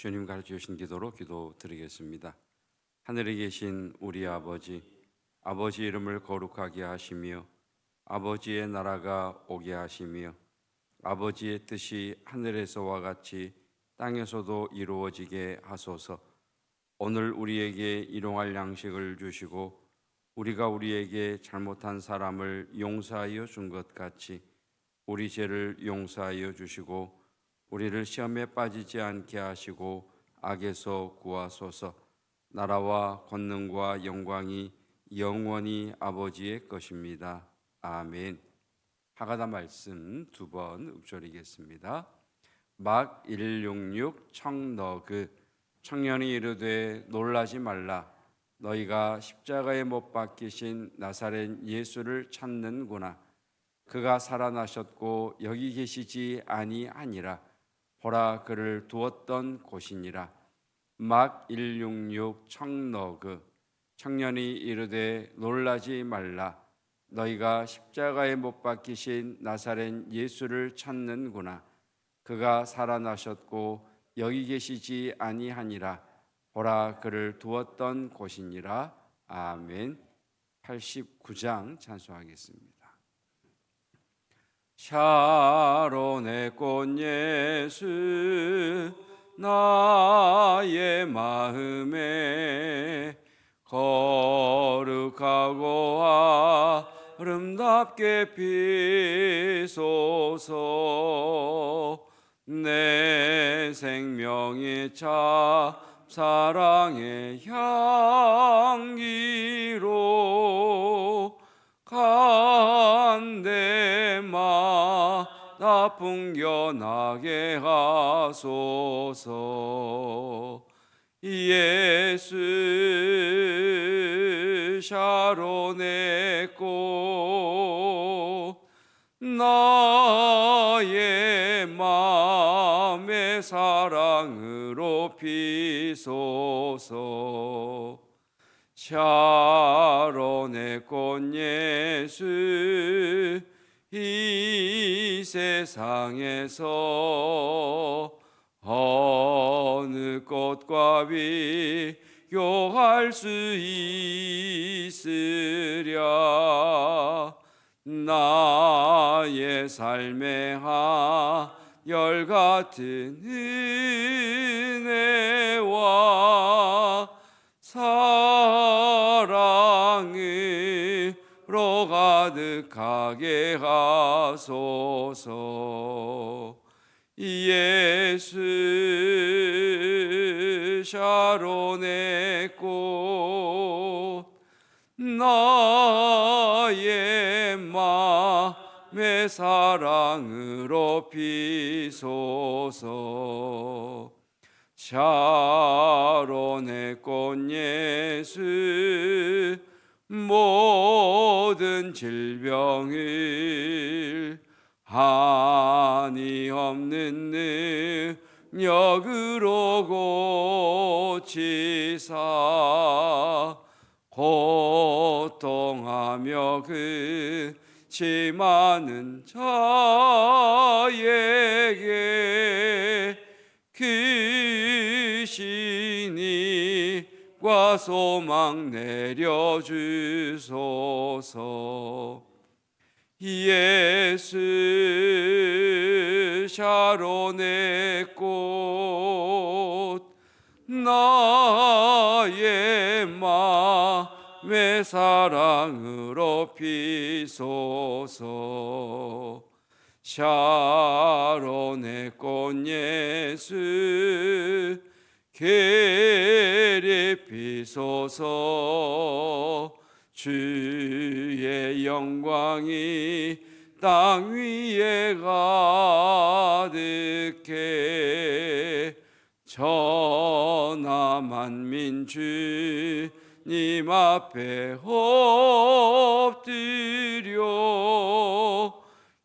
주님 가르쳐 주신 기도로 기도드리겠습니다. 하늘에 계신 우리 아버지, 아버지 이름을 거룩하게 하시며 아버지의 나라가 오게 하시며 아버지의 뜻이 하늘에서와 같이 땅에서도 이루어지게 하소서. 오늘 우리에게 일용할 양식을 주시고 우리가 우리에게 잘못한 사람을 용서하여 준 것 같이 우리 죄를 용서하여 주시고 우리를 시험에 빠지지 않게 하시고 악에서 구하소서. 나라와 권능과 영광이 영원히 아버지의 것입니다. 아멘. 하가다 말씀 두 번 읊조리겠습니다. 막 166 청너그 청년이 이르되 놀라지 말라. 너희가 십자가에 못 박히신 나사렛 예수를 찾는구나. 그가 살아나셨고 여기 계시지 아니하니라. 보라, 그를 두었던 곳이니라. 막 166 청너그 청년이 이르되 놀라지 말라. 너희가 십자가에 못 박히신 나사렛 예수를 찾는구나. 그가 살아나셨고 여기 계시지 아니하니라. 보라, 그를 두었던 곳이니라. 아멘. 89장 찬송하겠습니다. 샤론의 꽃 예수 나의 마음에 거룩하고 아름답게 피소서. 내 생명의 차 사랑의 향기로 간대마다 풍겨나게 하소서. 예수 샤론의 꽃 나의 마음의 사랑으로 피소서. 샤론의 꽃 예수 이 세상에서 어느 꽃과 비교할 수 있으랴. 나의 삶의 한결 같은 은혜와 사랑으로 가득하게 하소서. 예수 샤론의 꽃 나의 마음의 사랑으로 피소서. 샤론의 꽃 예수 모든 질병을 한이 없는 능력으로 고치사 고통하며 그치 많은 자에게 그 신의과 소망 내려주소서. 예수 샤론의 꽃 나의 마음의 사랑으로 피소서. 샤론의 꽃 예수 계리 피소서. 주의 영광이 땅 위에 가득해 천하 만민 주님 앞에 엎드려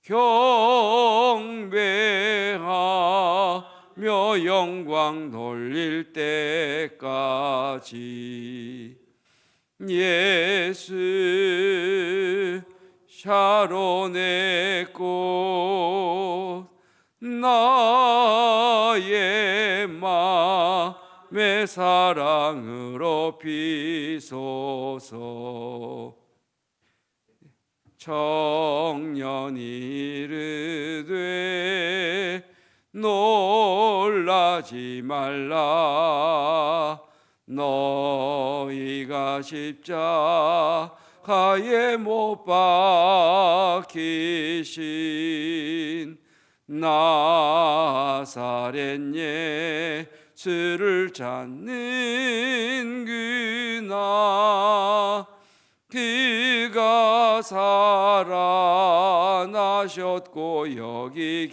경배하며 영광 돌릴 때까지. 예수 샤론의 꽃 나의 마음 사랑으로 비소서. 청년이 이르되 놀라지 말라. 너희가 십자가에 못 박히신 나사렛 예수를 찾는 그나 그가 살아나셨고 여기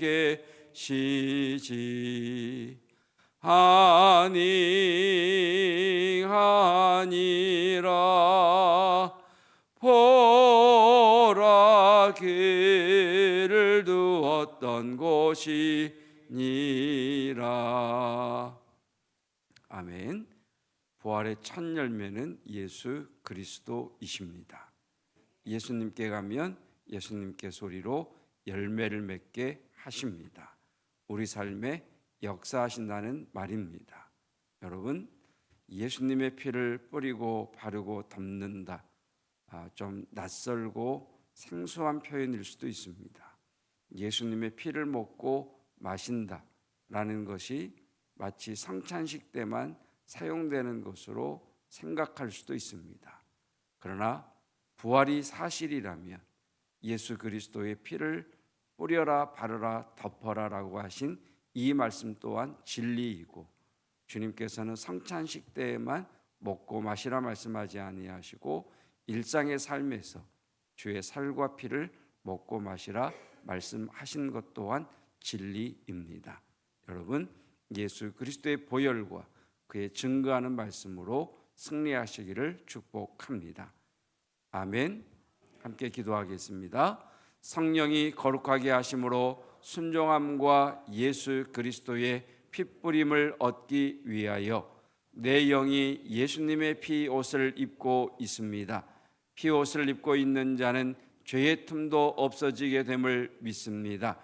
계시지. 아니하니라. 보라 그를 두었던 곳이니라. 아멘. 부활의 첫 열매는 예수 그리스도이십니다. 예수님께 가면 예수님께 소리로 열매를 맺게 하십니다. 우리 삶에 역사하신다는 말입니다. 여러분, 예수님의 피를 뿌리고 바르고 덮는다. 좀 낯설고 생소한 표현일 수도 있습니다. 예수님의 피를 먹고 마신다라는 것이 마치 성찬식 때만 사용되는 것으로 생각할 수도 있습니다. 그러나 부활이 사실이라면 예수 그리스도의 피를 뿌려라 바르라 덮어라라고 하신 이 말씀 또한 진리이고, 주님께서는 성찬식 때에만 먹고 마시라 말씀하지 아니하시고 일상의 삶에서 주의 살과 피를 먹고 마시라 말씀하신 것 또한 진리입니다. 여러분, 예수 그리스도의 보혈과 그의 증거하는 말씀으로 승리하시기를 축복합니다. 아멘. 함께 기도하겠습니다. 성령이 거룩하게 하심으로 순종함과 예수 그리스도의 핏뿌림을 얻기 위하여 내 영이 예수님의 피 옷을 입고 있습니다. 피 옷을 입고 있는 자는 죄의 틈도 없어지게 됨을 믿습니다.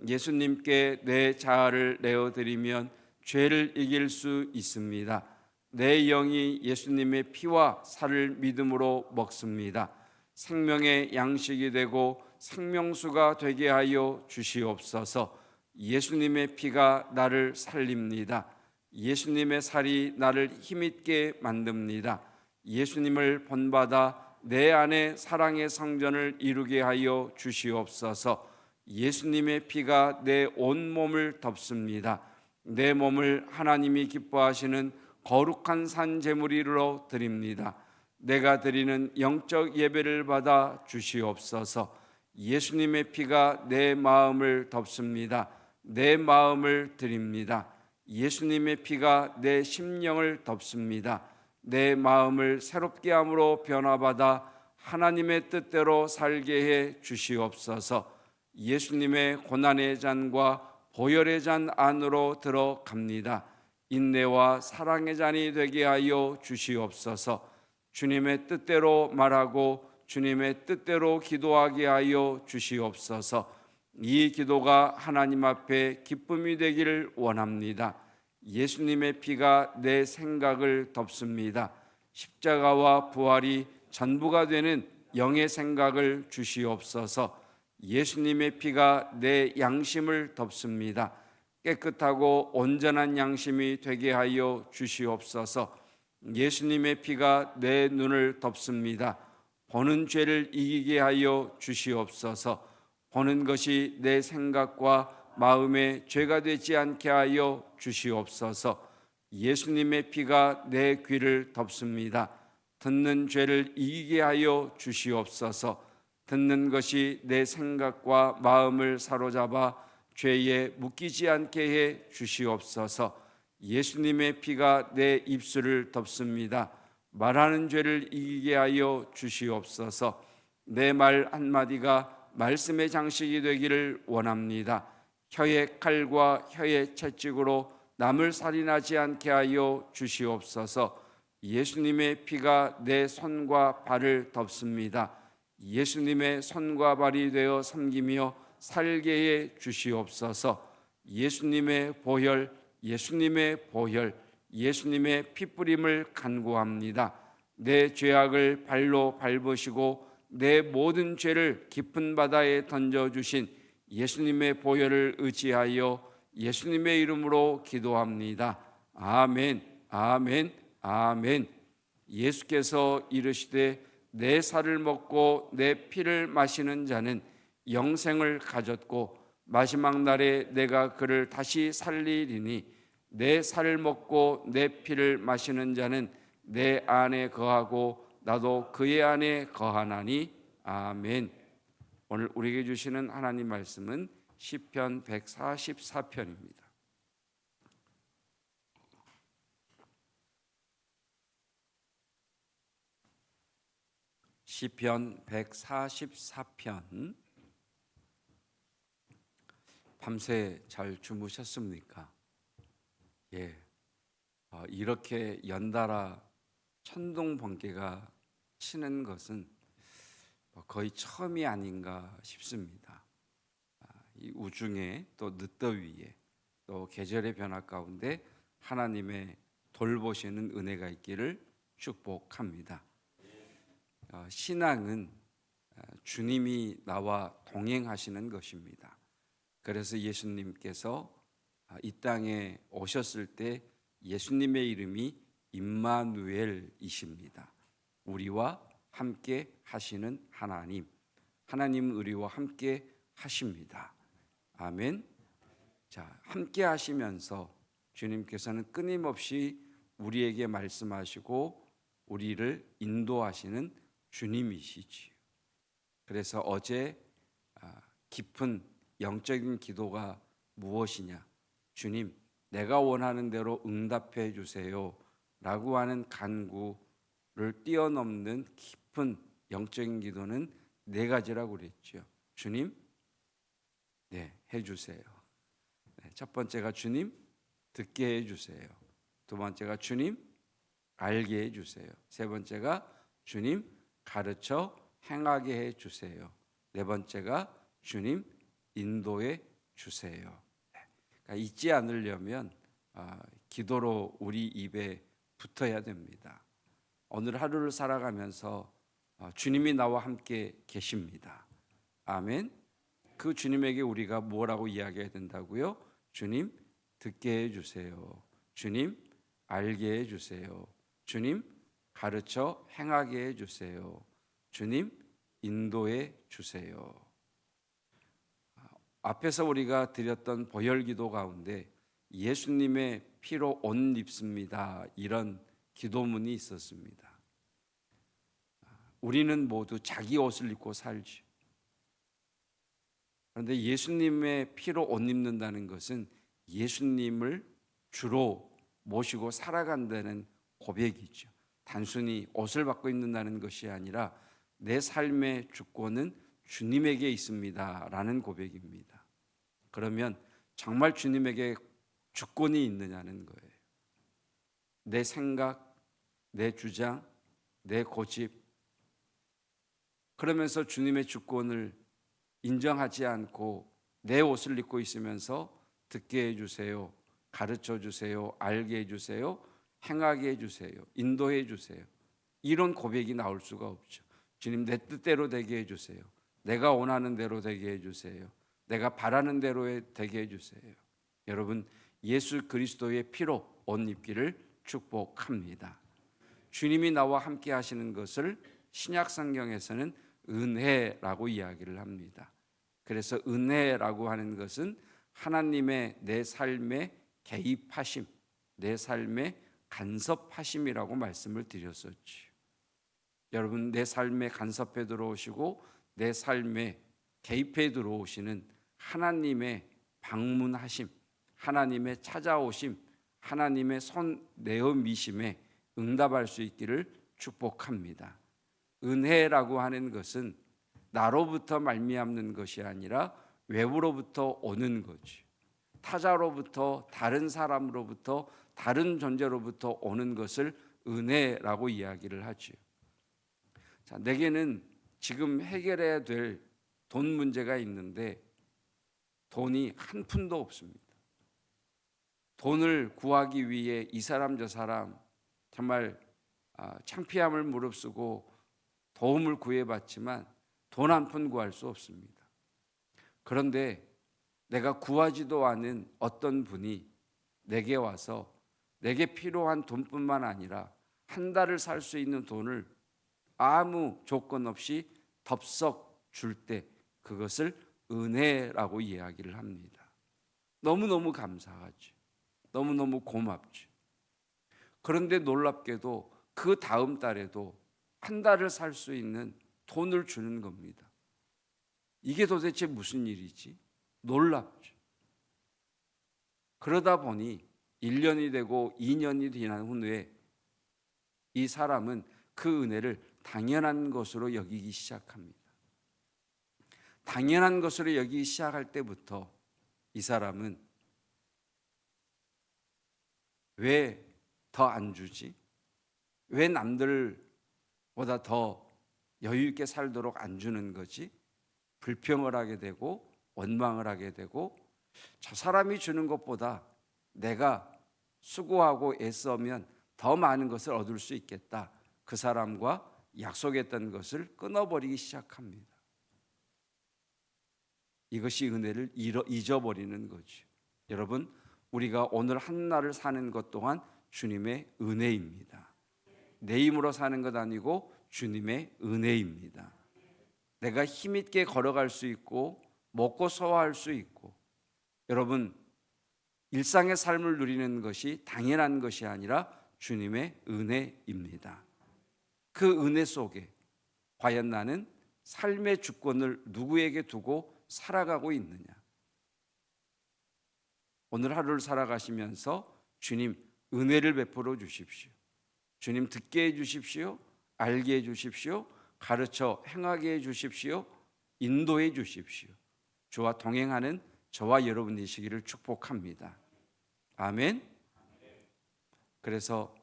예수님께 내 자아를 내어드리면 죄를 이길 수 있습니다. 내 영이 예수님의 피와 살을 믿음으로 먹습니다. 생명의 양식이 되고 생명수가 되게 하여 주시옵소서. 예수님의 피가 나를 살립니다. 예수님의 살이 나를 힘있게 만듭니다. 예수님을 본받아 내 안에 사랑의 성전을 이루게 하여 주시옵소서. 예수님의 피가 내 온몸을 덮습니다. 내 몸을 하나님이 기뻐하시는 거룩한 산 제물이로 드립니다. 내가 드리는 영적 예배를 받아 주시옵소서. 예수님의 피가 내 마음을 덮습니다. 내 마음을 드립니다. 예수님의 피가 내 심령을 덮습니다. 내 마음을 새롭게 함으로 변화받아 하나님의 뜻대로 살게 해 주시옵소서. 예수님의 고난의 잔과 보혈의 잔 안으로 들어갑니다. 인내와 사랑의 잔이 되게 하여 주시옵소서. 주님의 뜻대로 말하고 주님의 뜻대로 기도하게 하여 주시옵소서. 이 기도가 하나님 앞에 기쁨이 되기를 원합니다. 예수님의 피가 내 생각을 덮습니다. 십자가와 부활이 전부가 되는 영의 생각을 주시옵소서. 예수님의 피가 내 양심을 덮습니다. 깨끗하고 온전한 양심이 되게 하여 주시옵소서. 예수님의 피가 내 눈을 덮습니다. 보는 죄를 이기게 하여 주시옵소서. 보는 것이 내 생각과 마음의 죄가 되지 않게 하여 주시옵소서. 예수님의 피가 내 귀를 덮습니다. 듣는 죄를 이기게 하여 주시옵소서. 듣는 것이 내 생각과 마음을 사로잡아 죄에 묶이지 않게 해 주시옵소서. 예수님의 피가 내 입술을 덮습니다. 말하는 죄를 이기게 하여 주시옵소서. 내 말 한마디가 말씀의 장식이 되기를 원합니다. 혀의 칼과 혀의 채찍으로 남을 살인하지 않게 하여 주시옵소서. 예수님의 피가 내 손과 발을 덮습니다. 예수님의 손과 발이 되어 섬기며 살게 해 주시옵소서. 예수님의 보혈, 예수님의 보혈, 예수님의 피뿌림을 간구합니다. 내 죄악을 발로 밟으시고 내 모든 죄를 깊은 바다에 던져주신 예수님의 보혈을 의지하여 예수님의 이름으로 기도합니다. 아멘, 아멘, 아멘. 예수께서 이르시되 내 살을 먹고 내 피를 마시는 자는 영생을 가졌고 마지막 날에 내가 그를 다시 살리리니 내 살을 먹고 내 피를 마시는 자는 내 안에 거하고 나도 그의 안에 거하나니. 아멘. 오늘 우리에게 주시는 하나님 말씀은 시편 144편입니다. 시편 144편. 밤새 잘 주무셨습니까? 예. 이렇게 연달아 천둥 번개가 치는 것은 거의 처음이 아닌가 싶습니다. 이 우중에 또 늦더위에 또 계절의 변화 가운데 하나님의 돌보시는 은혜가 있기를 축복합니다. 신앙은 주님이 나와 동행하시는 것입니다. 그래서 예수님께서 이 땅에 오셨을 때 예수님의 이름이 임마누엘이십니다. 우리와 함께 하시는 하나님, 하나님은 우리와 함께 하십니다. 아멘. 자, 함께 하시면서 주님께서는 끊임없이 우리에게 말씀하시고 우리를 인도하시는 주님이시지요. 그래서 어제 깊은 영적인 기도가 무엇이냐? 주님, 내가 원하는 대로 응답해 주세요 라고 하는 간구를 뛰어넘는 깊은 영적인 기도는 네 가지라고 그랬죠. 주님, 네, 해주세요. 첫 번째가 주님, 듣게 해주세요. 두 번째가 주님, 알게 해주세요. 세 번째가 주님, 가르쳐 행하게 해주세요. 네 번째가 주님, 인도해 주세요. 그러니까 잊지 않으려면 기도로 우리 입에 붙어야 됩니다. 오늘 하루를 살아가면서 주님이 나와 함께 계십니다. 아멘. 그 주님에게 우리가 뭐라고 이야기해야 된다고요? 주님, 듣게 해주세요. 주님, 알게 해주세요. 주님, 가르쳐 행하게 해주세요. 주님, 인도해 주세요. 앞에서 우리가 드렸던 보혈기도 가운데 예수님의 피로 옷 입습니다. 이런 기도문이 있었습니다. 우리는 모두 자기 옷을 입고 살죠. 그런데 예수님의 피로 옷 입는다는 것은 예수님을 주로 모시고 살아간다는 고백이죠. 단순히 옷을 받고 입는다는 것이 아니라 내 삶의 주권은 주님에게 있습니다 라는 고백입니다. 그러면 정말 주님에게 주권이 있느냐는 거예요. 내 생각, 내 주장, 내 고집, 그러면서 주님의 주권을 인정하지 않고 내 옷을 입고 있으면서 듣게 해주세요, 가르쳐 주세요, 알게 해주세요, 행하게 해주세요, 인도해 주세요, 이런 고백이 나올 수가 없죠. 주님, 내 뜻대로 되게 해주세요. 내가 원하는 대로 되게 해주세요. 내가 바라는 대로 되게 해주세요. 여러분, 예수 그리스도의 피로 옷 입기를 축복합니다. 주님이 나와 함께 하시는 것을 신약 성경에서는 은혜라고 이야기를 합니다. 그래서 은혜라고 하는 것은 하나님의 내 삶에 개입하심, 내 삶에 간섭하심이라고 말씀을 드렸었죠. 여러분, 내 삶에 간섭해 들어오시고 내 삶에 개입해 들어오시는 하나님의 방문하심, 하나님의 찾아오심, 하나님의 손 내어 미심에 응답할 수 있기를 축복합니다. 은혜라고 하는 것은 나로부터 말미암는 것이 아니라 외부로부터 오는 거죠. 타자로부터, 다른 사람으로부터, 다른 존재로부터 오는 것을 은혜라고 이야기를 하죠. 자, 내게는 지금 해결해야 될 돈 문제가 있는데 돈이 한 푼도 없습니다. 돈을 구하기 위해 이 사람 저 사람 정말 창피함을 무릅쓰고 도움을 구해봤지만 돈 한 푼 구할 수 없습니다. 그런데 내가 구하지도 않은 어떤 분이 내게 와서 내게 필요한 돈뿐만 아니라 한 달을 살 수 있는 돈을 아무 조건 없이 덥석 줄 때 그것을 은혜라고 이야기를 합니다. 너무너무 감사하죠. 너무너무 고맙죠. 그런데 놀랍게도 그 다음 달에도 한 달을 살 수 있는 돈을 주는 겁니다. 이게 도대체 무슨 일이지? 놀랍죠. 그러다 보니 1년이 되고 2년이 지난 후에 이 사람은 그 은혜를 당연한 것으로 여기기 시작합니다. 당연한 것으로 여기기 시작할 때부터 이 사람은 왜 더 안 주지? 왜 남들보다 더 여유 있게 살도록 안 주는 거지? 불평을 하게 되고 원망을 하게 되고 저 사람이 주는 것보다 내가 수고하고 애써면 더 많은 것을 얻을 수 있겠다. 그 사람과 약속했던 것을 끊어버리기 시작합니다. 이것이 은혜를 잊어버리는 거죠. 여러분, 우리가 오늘 한날을 사는 것 또한 주님의 은혜입니다. 내 힘으로 사는 것 아니고 주님의 은혜입니다. 내가 힘있게 걸어갈 수 있고 먹고 소화할 수 있고, 여러분, 일상의 삶을 누리는 것이 당연한 것이 아니라 주님의 은혜입니다. 그 은혜 속에 과연 나는 삶의 주권을 누구에게 두고 살아가고 있느냐? 오늘 하루를 살아가시면서 주님 은혜를 베풀어 주십시오. 주님 듣게 해 주십시오. 알게 해 주십시오. 가르쳐 행하게 해 주십시오. 인도해 주십시오. 주와 동행하는 저와 여러분 되시기를 축복합니다. 아멘. 그래서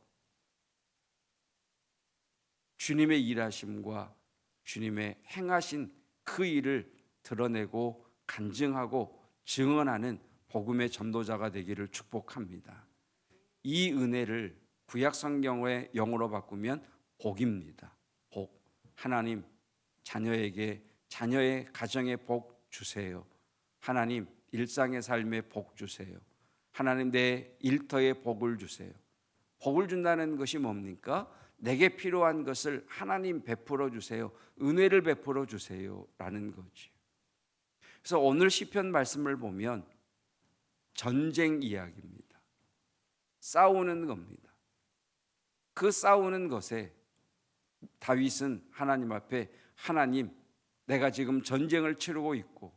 주님의 일하심과 주님의 행하신 그 일을 드러내고 간증하고 증언하는 복음의 전도자가 되기를 축복합니다. 이 은혜를 구약 성경의 영어로 바꾸면 복입니다. 복. 하나님 자녀에게 자녀의 가정에 복 주세요. 하나님 일상의 삶에 복 주세요. 하나님 내 일터에 복을 주세요. 복을 준다는 것이 뭡니까? 내게 필요한 것을 하나님 베풀어 주세요. 은혜를 베풀어 주세요 라는 거지. 그래서 오늘 시편 말씀을 보면 전쟁 이야기입니다. 싸우는 겁니다. 그 싸우는 것에 다윗은 하나님 앞에 하나님 내가 지금 전쟁을 치르고 있고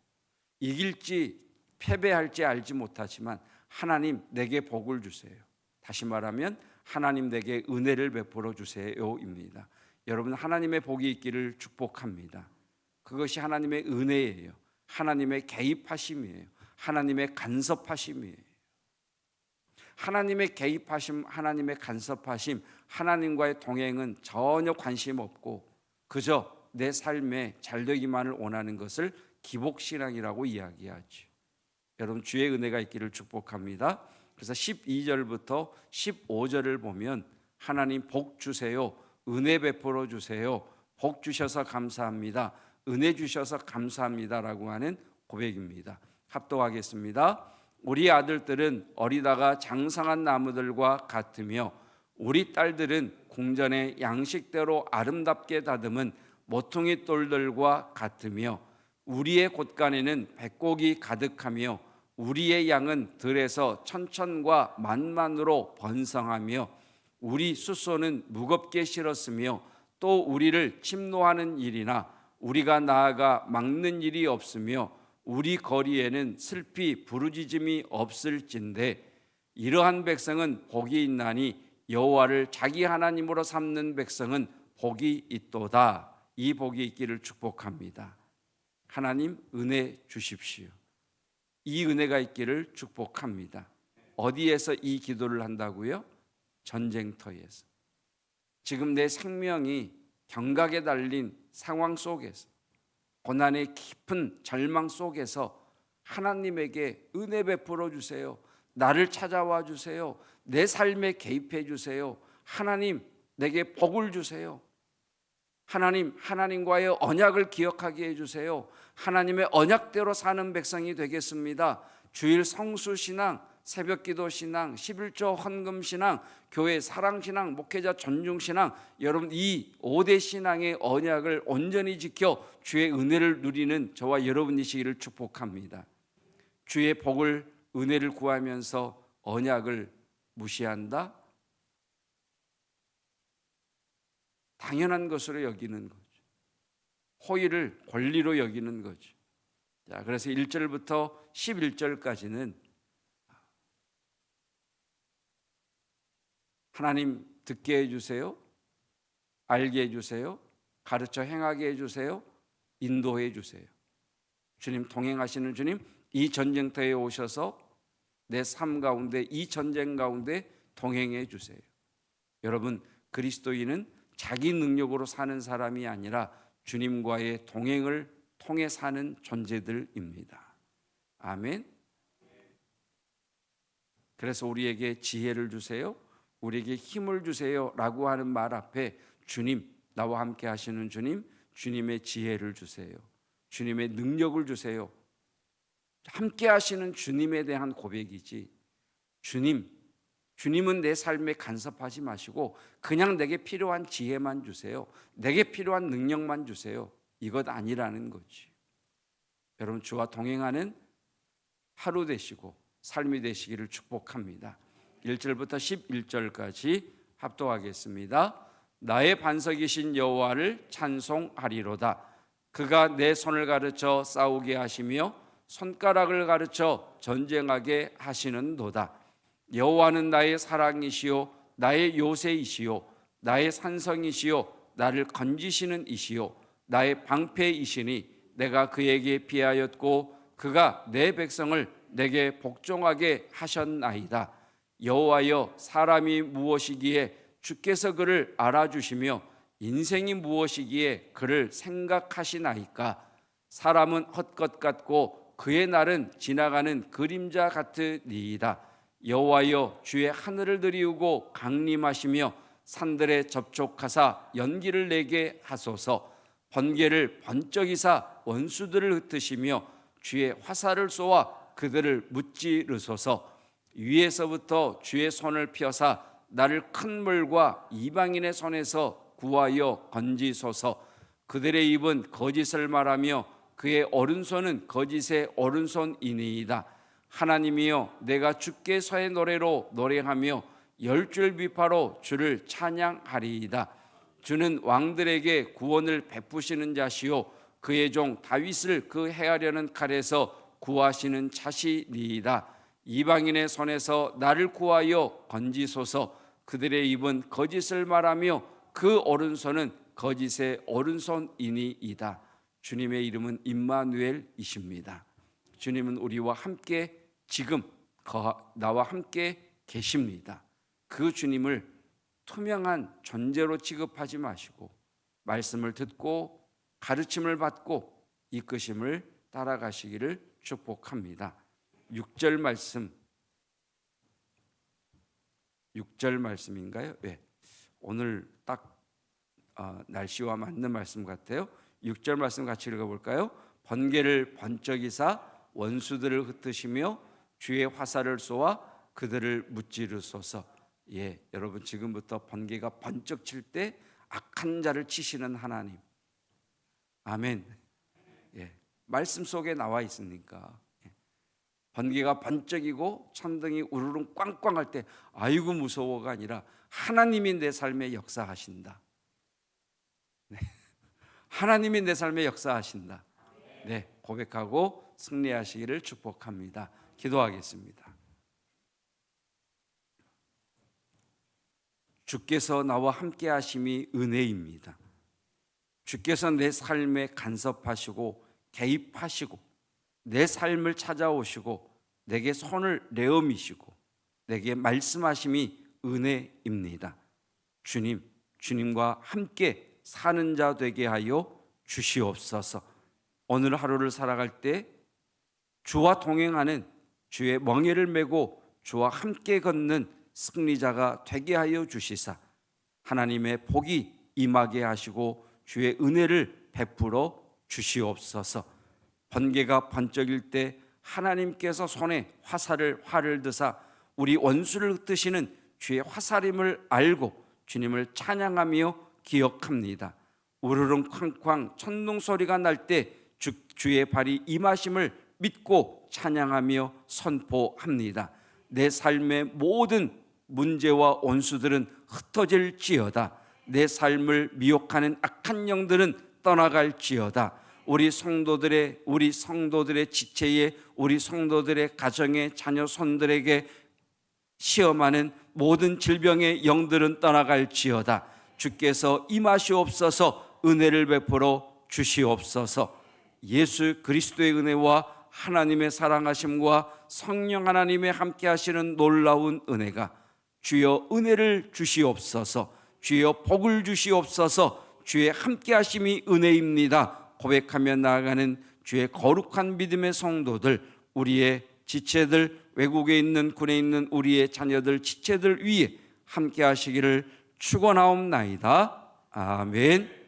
이길지 패배할지 알지 못하지만 하나님 내게 복을 주세요. 다시 말하면 하나님 내게 은혜를 베풀어 주세요입니다. 여러분 하나님의 복이 있기를 축복합니다. 그것이 하나님의 은혜예요. 하나님의 개입하심이에요. 하나님의 간섭하심이에요. 하나님의 개입하심, 하나님의 간섭하심, 하나님과의 동행은 전혀 관심 없고 그저 내 삶에 잘되기만을 원하는 것을 기복신앙이라고 이야기하죠. 여러분 주의 은혜가 있기를 축복합니다. 그래서 12절부터 15절을 보면 하나님 복 주세요. 은혜 베풀어 주세요. 복 주셔서 감사합니다. 은혜 주셔서 감사합니다라고 하는 고백입니다. 합독하겠습니다. 우리 아들들은 어리다가 장성한 나무들과 같으며 우리 딸들은 궁전의 양식대로 아름답게 다듬은 모퉁이 돌들과 같으며 우리의 곳간에는 백곡이 가득하며 우리의 양은 들에서 천천과 만만으로 번성하며 우리 숫소는 무겁게 실었으며 또 우리를 침노하는 일이나 우리가 나아가 막는 일이 없으며 우리 거리에는 슬피 부르짖음이 없을진데 이러한 백성은 복이 있나니 여호와를 자기 하나님으로 삼는 백성은 복이 있도다. 이 복이 있기를 축복합니다. 하나님 은혜 주십시오. 이 은혜가 있기를 축복합니다. 어디에서 이 기도를 한다고요? 전쟁터에서. 지금 내 생명이 경각에 달린 상황 속에서 고난의 깊은 절망 속에서 하나님에게 은혜 베풀어 주세요. 나를 찾아와 주세요. 내 삶에 개입해 주세요. 하나님, 내게 복을 주세요. 하나님, 하나님과의 언약을 기억하게 해주세요. 하나님의 언약대로 사는 백성이 되겠습니다. 주일 성수신앙, 새벽기도 신앙, 11조 헌금 신앙, 교회 사랑 신앙, 목회자 존중 신앙, 여러분 이 5대 신앙의 언약을 온전히 지켜 주의 은혜를 누리는 저와 여러분이시기를 축복합니다. 주의 복을, 은혜를 구하면서 언약을 무시한다? 당연한 것으로 여기는 거죠. 호의를 권리로 여기는 거죠. 자, 그래서 1절부터 11절까지는 하나님 듣게 해주세요. 알게 해주세요. 가르쳐 행하게 해주세요. 인도해 주세요. 주님, 동행하시는 주님, 이 전쟁터에 오셔서 내 삶 가운데, 이 전쟁 가운데 동행해 주세요. 여러분, 그리스도인은 자기 능력으로 사는 사람이 아니라 주님과의 동행을 통해 사는 존재들입니다. 아멘. 그래서 우리에게 지혜를 주세요, 우리에게 힘을 주세요 라고 하는 말 앞에 주님, 나와 함께 하시는 주님, 주님의 지혜를 주세요, 주님의 능력을 주세요. 함께 하시는 주님에 대한 고백이지, 주님은 내 삶에 간섭하지 마시고 그냥 내게 필요한 지혜만 주세요, 내게 필요한 능력만 주세요, 이것 아니라는 거지. 여러분, 주와 동행하는 하루 되시고 삶이 되시기를 축복합니다. 1절부터 11절까지 합독하겠습니다. 나의 반석이신 여호와를 찬송하리로다. 그가 내 손을 가르쳐 싸우게 하시며 손가락을 가르쳐 전쟁하게 하시는도다. 여호와는 나의 사랑이시요 나의 요새이시요 나의 산성이시요 나를 건지시는 이시요 나의 방패이시니 내가 그에게 피하였고 그가 내 백성을 내게 복종하게 하셨나이다. 여호와여, 사람이 무엇이기에 주께서 그를 알아주시며 인생이 무엇이기에 그를 생각하시나이까. 사람은 헛것 같고 그의 날은 지나가는 그림자 같으니이다. 여호와여, 주의 하늘을 들이우고 강림하시며 산들에 접촉하사 연기를 내게 하소서. 번개를 번쩍이사 원수들을 흩으시며 주의 화살을 쏘아 그들을 무찌르소서. 위에서부터 주의 손을 펴사 나를 큰 물과 이방인의 손에서 구하여 건지소서. 그들의 입은 거짓을 말하며 그의 오른손은 거짓의 오른손이니이다. 하나님이여, 내가 주께서의 노래로 노래하며 열줄 비파로 주를 찬양하리이다. 주는 왕들에게 구원을 베푸시는 자시요 그의 종 다윗을 그 해하려는 칼에서 구하시는 자시니이다. 이방인의 손에서 나를 구하여 건지소서. 그들의 입은 거짓을 말하며 그 오른손은 거짓의 오른손이니이다. 주님의 이름은 임마누엘이십니다. 주님은 우리와 함께 지금 나와 함께 계십니다. 그 주님을 투명한 존재로 취급하지 마시고 말씀을 듣고 가르침을 받고 이끄심을 따라가시기를 축복합니다. 6절 말씀인가요? 네. 오늘 딱 날씨와 맞는 말씀 같아요. 6절 말씀 같이 읽어볼까요? 번개를 번쩍이사 원수들을 흩으시며 주의 화살을 쏘아 그들을 무찌르소서. 예, 여러분, 지금부터 번개가 번쩍 칠 때 악한 자를 치시는 하나님. 아멘. 예, 말씀 속에 나와 있으니까. 번개가 번쩍이고 천둥이 우르릉 꽝꽝할 때 아이고 무서워가 아니라 하나님이 내 삶에 역사하신다. 네. 하나님이 내 삶에 역사하신다. 네, 고백하고 승리하시기를 축복합니다. 기도하겠습니다. 주께서 나와 함께 하심이 은혜입니다. 주께서 내 삶에 간섭하시고 개입하시고 내 삶을 찾아오시고 내게 손을 내어미시고 내게 말씀하심이 은혜입니다. 주님과 함께 사는 자 되게 하여 주시옵소서. 오늘 하루를 살아갈 때 주와 동행하는, 주의 멍에를 메고 주와 함께 걷는 승리자가 되게 하여 주시사 하나님의 복이 임하게 하시고 주의 은혜를 베풀어 주시옵소서. 번개가 번쩍일 때 하나님께서 손에 활을 드사 우리 원수를 흩으시는 주의 화살임을 알고 주님을 찬양하며 기억합니다. 우르릉 쾅쾅 천둥 소리가 날 때 주의 발이 임하심을 믿고 찬양하며 선포합니다. 내 삶의 모든 문제와 원수들은 흩어질지어다. 내 삶을 미혹하는 악한 영들은 떠나갈지어다. 우리 성도들의 지체에, 우리 성도들의 가정의 자녀 손들에게 시험하는 모든 질병의 영들은 떠나갈지어다. 주께서 임하시옵소서. 은혜를 베풀어 주시옵소서. 예수 그리스도의 은혜와 하나님의 사랑하심과 성령 하나님의 함께 하시는 놀라운 은혜가 주여 은혜를 주시옵소서. 주여 복을 주시옵소서. 주의 함께 하심이 은혜입니다 고백하며 나아가는 주의 거룩한 믿음의 성도들, 우리의 지체들, 외국에 있는 군에 있는 우리의 자녀들, 지체들 위에 함께 하시기를 축원하옵나이다. 아멘.